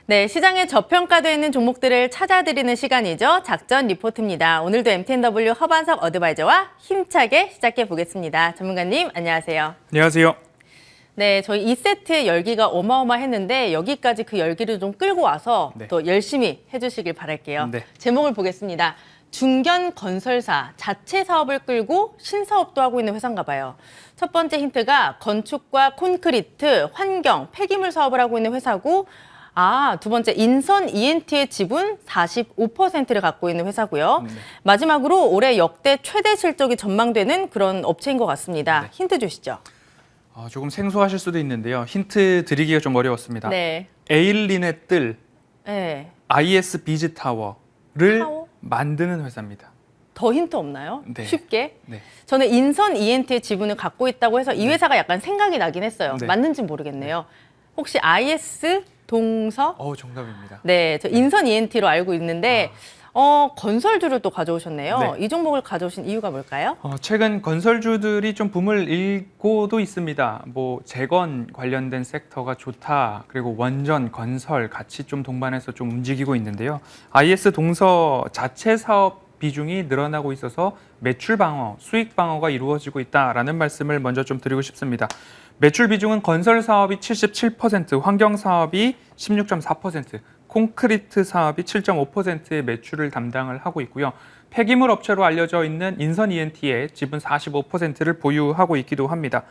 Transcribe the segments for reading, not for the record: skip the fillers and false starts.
네, 시장에 저평가되어 있는 종목들을 찾아드리는 시간이죠. 작전 리포트입니다. 오늘도 MTNW 허반섭 어드바이저와 힘차게 시작해 보겠습니다. 전문가님, 안녕하세요. 안녕하세요. 네, 저희 2세트의 열기가 어마어마했는데 여기까지 그 열기를 좀 끌고 와서 또 열심히 해주시길 바랄게요. 네. 제목을 보겠습니다. 중견 건설사 자체 사업을 끌고 신사업도 하고 있는 회사인가 봐요. 첫 번째 힌트가 건축과 콘크리트, 환경, 폐기물 사업을 하고 있는 회사고, 두 번째 인선 ENT의 지분 45%를 갖고 있는 회사고요. 마지막으로 올해 역대 최대 실적이 전망되는 그런 업체인 것 같습니다. 힌트 주시죠. 조금 생소하실 수도 있는데요. 힌트 드리기가 좀 어려웠습니다. 네. 에일린의 뜰, 네. IS 비즈타워를 타워? 만드는 회사입니다. 더 힌트 없나요? 네. 쉽게? 네. 저는 인선 ENT의 지분을 갖고 있다고 해서 이 회사가 약간 생각이 나긴 했어요. 네. 맞는지 모르겠네요. 혹시 IS 동서? 정답입니다. 네, 저 인선 ENT로 알고 있는데 건설주를 또 가져오셨네요. 네. 이 종목을 가져오신 이유가 뭘까요? 최근 건설주들이 좀 붐을 일고도 있습니다. 재건 관련된 섹터가 좋다. 그리고 원전, 건설 같이 좀 동반해서 좀 움직이고 있는데요. IS 동서 자체 사업 비중이 늘어나고 있어서 매출 방어, 수익 방어가 이루어지고 있다라는 말씀을 먼저 좀 드리고 싶습니다. 매출 비중은 건설 사업이 77%, 환경 사업이 16.4%, 콘크리트 사업이 7.5%의 매출을 담당을 하고 있고요. 폐기물 업체로 알려져 있는 인선 ENT의 지분 45%를 보유하고 있기도 합니다.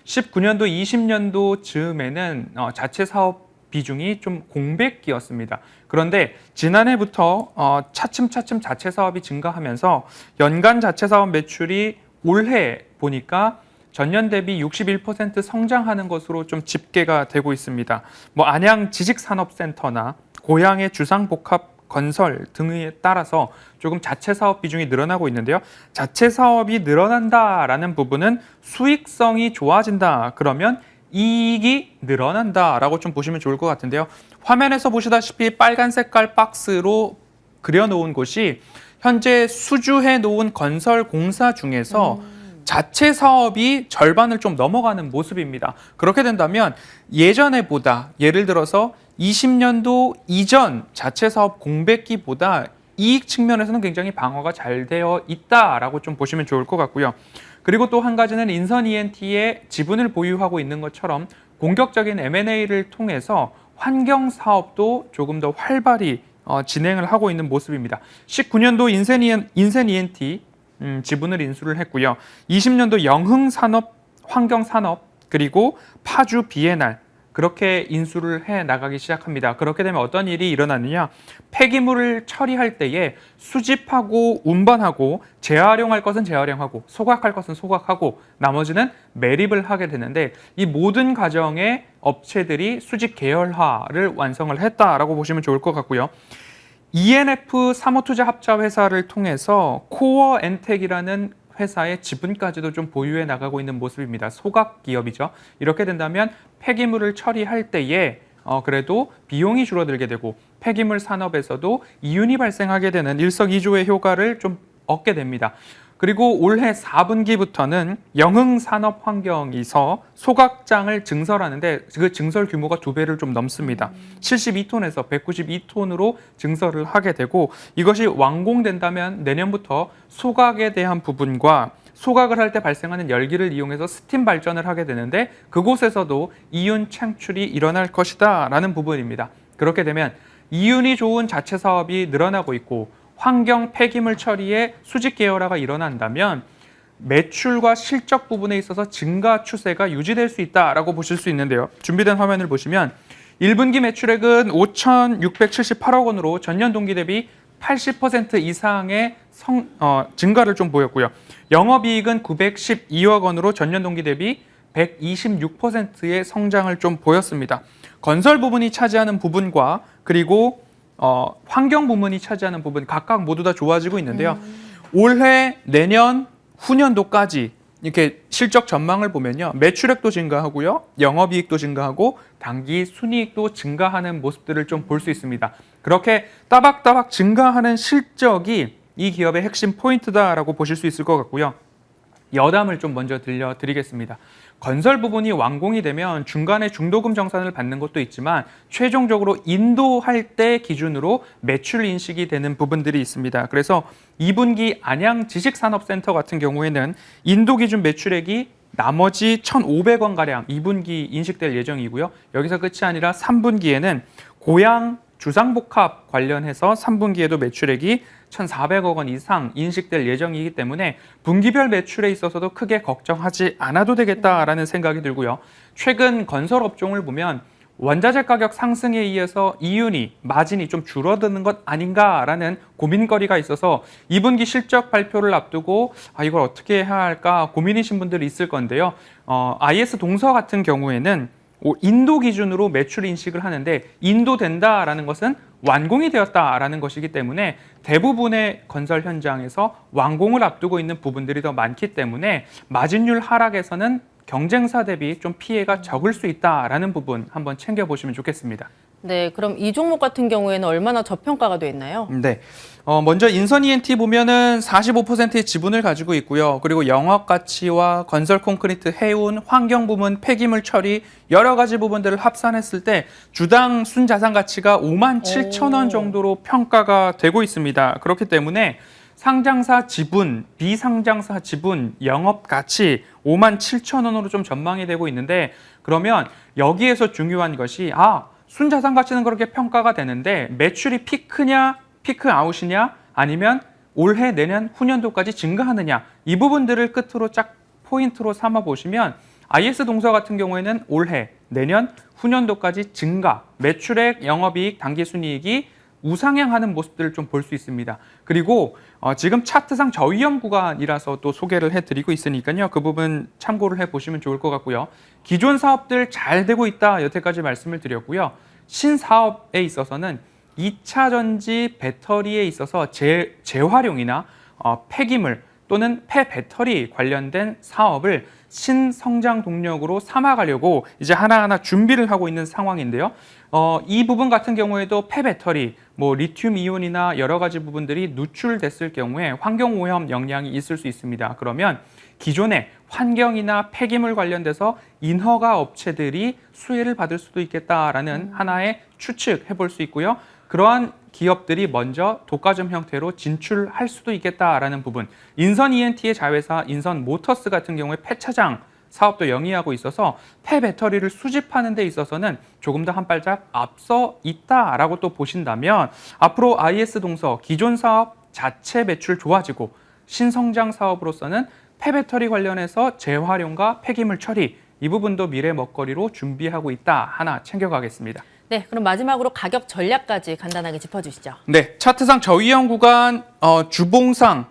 19년도, 20년도 즈음에는 자체 사업 비중이 좀 공백기였습니다. 그런데 지난해부터 차츰차츰 자체 사업이 증가하면서 연간 자체 사업 매출이 올해 보니까 전년 대비 61% 성장하는 것으로 좀 집계가 되고 있습니다. 안양 지식산업센터나 고양의 주상복합 건설 등에 따라서 조금 자체 사업 비중이 늘어나고 있는데요. 자체 사업이 늘어난다라는 부분은 수익성이 좋아진다. 그러면 이익이 늘어난다라고 좀 보시면 좋을 것 같은데요. 화면에서 보시다시피 빨간 색깔 박스로 그려놓은 곳이 현재 수주해 놓은 건설 공사 중에서 자체 사업이 절반을 좀 넘어가는 모습입니다. 그렇게 된다면 예전에보다 예를 들어서 20년도 이전 자체 사업 공백기보다 이익 측면에서는 굉장히 방어가 잘 되어 있다라고 좀 보시면 좋을 것 같고요. 그리고 또 한 가지는 인선 ENT의 지분을 보유하고 있는 것처럼 공격적인 M&A를 통해서 환경 사업도 조금 더 활발히 진행을 하고 있는 모습입니다. 19년도 인선 ENT 지분을 인수를 했고요. 20년도 영흥산업, 환경산업, 그리고 파주 비엔알 그렇게 인수를 해 나가기 시작합니다. 그렇게 되면 어떤 일이 일어나느냐? 폐기물을 처리할 때에 수집하고 운반하고 재활용할 것은 재활용하고 소각할 것은 소각하고 나머지는 매립을 하게 되는데 이 모든 과정에 업체들이 수직 계열화를 완성을 했다라고 보시면 좋을 것 같고요. ENF 사모투자 합자 회사를 통해서 코어 엔텍이라는 회사의 지분까지도 좀 보유해 나가고 있는 모습입니다. 소각 기업이죠. 이렇게 된다면 폐기물을 처리할 때에 그래도 비용이 줄어들게 되고 폐기물 산업에서도 이윤이 발생하게 되는 일석이조의 효과를 좀 얻게 됩니다. 그리고 올해 4분기부터는 영흥산업환경에서 소각장을 증설하는데 그 증설 규모가 2배를 좀 넘습니다. 72톤에서 192톤으로 증설을 하게 되고 이것이 완공된다면 내년부터 소각에 대한 부분과 소각을 할 때 발생하는 열기를 이용해서 스팀 발전을 하게 되는데 그곳에서도 이윤 창출이 일어날 것이다 라는 부분입니다. 그렇게 되면 이윤이 좋은 자체 사업이 늘어나고 있고 환경 폐기물 처리에 수직 계열화가 일어난다면 매출과 실적 부분에 있어서 증가 추세가 유지될 수 있다라고 보실 수 있는데요. 준비된 화면을 보시면 1분기 매출액은 5,678억 원으로 전년 동기 대비 80% 이상의 증가를 좀 보였고요. 영업이익은 912억 원으로 전년 동기 대비 126%의 성장을 좀 보였습니다. 건설 부분이 차지하는 부분과 그리고 환경 부문이 차지하는 부분 각각 모두 다 좋아지고 있는데요. 올해, 내년, 후년도까지 이렇게 실적 전망을 보면요. 매출액도 증가하고요. 영업이익도 증가하고 당기 순이익도 증가하는 모습들을 좀 볼 수 있습니다. 그렇게 따박따박 증가하는 실적이 이 기업의 핵심 포인트다라고 보실 수 있을 것 같고요. 여담을 좀 먼저 들려드리겠습니다. 건설 부분이 완공이 되면 중간에 중도금 정산을 받는 것도 있지만 최종적으로 인도할 때 기준으로 매출 인식이 되는 부분들이 있습니다. 그래서 2분기 안양 지식산업센터 같은 경우에는 인도 기준 매출액이 나머지 1,500원가량 2분기 인식될 예정이고요. 여기서 끝이 아니라 3분기에는 고양 주상복합 관련해서 3분기에도 매출액이 1,400억 원 이상 인식될 예정이기 때문에 분기별 매출에 있어서도 크게 걱정하지 않아도 되겠다라는 생각이 들고요. 최근 건설 업종을 보면 원자재 가격 상승에 의해서 이윤이, 마진이 좀 줄어드는 것 아닌가라는 고민거리가 있어서 2분기 실적 발표를 앞두고 이걸 어떻게 해야 할까 고민이신 분들이 있을 건데요. IS 동서 같은 경우에는 인도 기준으로 매출 인식을 하는데 인도된다라는 것은 완공이 되었다라는 것이기 때문에 대부분의 건설 현장에서 완공을 앞두고 있는 부분들이 더 많기 때문에 마진율 하락에서는 경쟁사 대비 좀 피해가 적을 수 있다라는 부분 한번 챙겨보시면 좋겠습니다. 네, 그럼 이 종목 같은 경우에는 얼마나 저평가가 돼 있나요? 네. 먼저 인선 ENT 보면은 45%의 지분을 가지고 있고요. 그리고 영업 가치와 건설 콘크리트, 해운, 환경 부문, 폐기물 처리 여러 가지 부분들을 합산했을 때 주당 순자산 가치가 57,000원 정도로 평가가 되고 있습니다. 그렇기 때문에 상장사 지분, 비상장사 지분, 영업 가치 57,000원으로 좀 전망이 되고 있는데 그러면 여기에서 중요한 것이 순자산 가치는 그렇게 평가가 되는데 매출이 피크냐, 피크 아웃이냐 아니면 올해, 내년, 후년도까지 증가하느냐 이 부분들을 끝으로 쫙 포인트로 삼아 보시면 IS 동서 같은 경우에는 올해, 내년, 후년도까지 증가, 매출액, 영업이익, 당기순이익이 우상향하는 모습들을 좀 볼 수 있습니다. 그리고 지금 차트상 저위험 구간이라서 또 소개를 해드리고 있으니까요. 그 부분 참고를 해보시면 좋을 것 같고요. 기존 사업들 잘 되고 있다 여태까지 말씀을 드렸고요. 신사업에 있어서는 2차 전지 배터리에 있어서 재활용이나 폐기물 또는 폐배터리 관련된 사업을 신성장 동력으로 삼아가려고 이제 하나하나 준비를 하고 있는 상황인데요. 이 부분 같은 경우에도 폐배터리, 리튬 이온이나 여러 가지 부분들이 누출됐을 경우에 환경오염 영향이 있을 수 있습니다. 그러면 기존에 환경이나 폐기물 관련돼서 인허가 업체들이 수혜를 받을 수도 있겠다라는 하나의 추측해 볼 수 있고요. 그러한 기업들이 먼저 독과점 형태로 진출할 수도 있겠다라는 부분. 인선 ENT의 자회사 인선 모터스 같은 경우에 폐차장 사업도 영위하고 있어서 폐배터리를 수집하는 데 있어서는 조금 더 한 발짝 앞서 있다라고 또 보신다면 앞으로 IS 동서 기존 사업 자체 매출 좋아지고 신성장 사업으로서는 폐배터리 관련해서 재활용과 폐기물 처리 이 부분도 미래 먹거리로 준비하고 있다 하나 챙겨가겠습니다. 네, 그럼 마지막으로 가격 전략까지 간단하게 짚어주시죠. 네, 차트상 저위험 구간 주봉상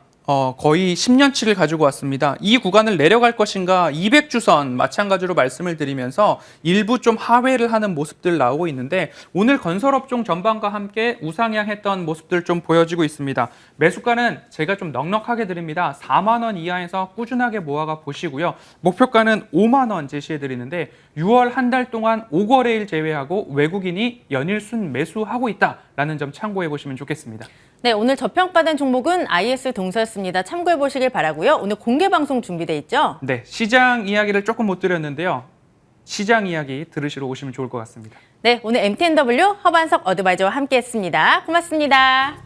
거의 10년치를 가지고 왔습니다. 이 구간을 내려갈 것인가 200주선 마찬가지로 말씀을 드리면서 일부 좀 하회를 하는 모습들 나오고 있는데 오늘 건설업종 전반과 함께 우상향했던 모습들 좀 보여지고 있습니다. 매수가는 제가 좀 넉넉하게 드립니다. 4만 원 이하에서 꾸준하게 모아가 보시고요. 목표가는 5만 원 제시해 드리는데 6월 한 달 동안 5거래일 제외하고 외국인이 연일 순 매수하고 있다라는 점 참고해 보시면 좋겠습니다. 네, 오늘 저평가된 종목은 IS 동서였습니다. 참고해 보시길 바라고요. 오늘 공개 방송 준비돼 있죠? 네, 시장 이야기를 조금 못 드렸는데요. 시장 이야기 들으시러 오시면 좋을 것 같습니다. 네, 오늘 MTNW 허반석 어드바이저와 함께했습니다. 고맙습니다.